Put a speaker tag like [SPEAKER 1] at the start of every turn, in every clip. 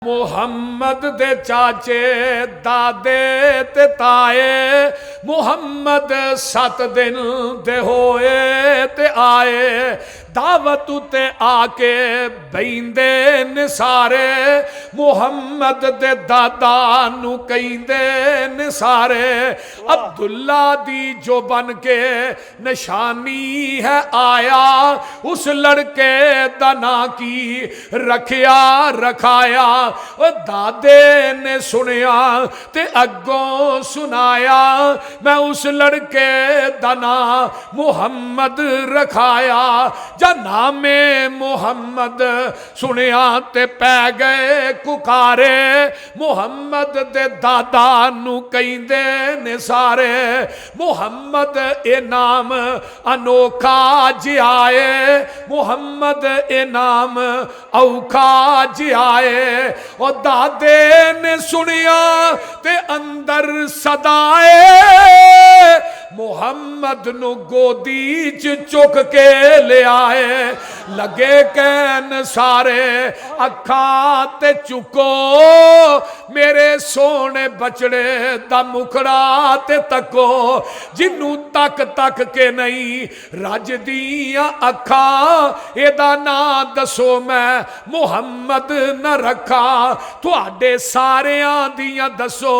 [SPEAKER 1] मुहम्मद दे चाचे दादे ते ताए मुहम्मद 7 दिन दे होए ते आए दावत उते आके बहिंदे ने सारे मुहम्मद दे दादा नु कहिंदे ने सारे अब्दुल्ला दी जो बन के निशानी है आया उस लड़के दा ना की रखिया रखाया दादे ने सुनिया ते अगों सुनाया मैं उस लड़के दा ना मुहम्मद रखाया जा नामे मुहम्मद सुनिया ते पै गए कुकारे मुहम्मद दे दादा नु कहिंदे ने सारे मुहम्मद ए नाम अनोखा जियाए मुहम्मद ए नाम औखा जियाए और दादे ने सुनिया ते अंदर सदाए मुहम्मद नु गोदी च चुक के ले आए लगे कहन सारे अखा ते चुको मेरे सोने बचड़े दा मुखड़ा ते तको जिन्नू तक तक के नहीं रज दियां अखा एदा ना दसो मैं मुहम्मद न रखा तुहाडे सारियां दियां दसो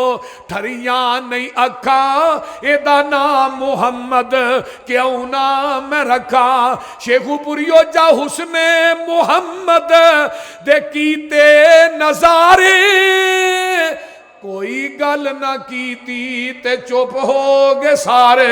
[SPEAKER 1] ठरियां नहीं अखा एदा ना मुहम्मद क्यों ना मैं रखा शेखुपुरियो जा हुस्ने मुहम्मद दे कीते नजारे कोई गल ना कीती ते चुप हो गए सारे।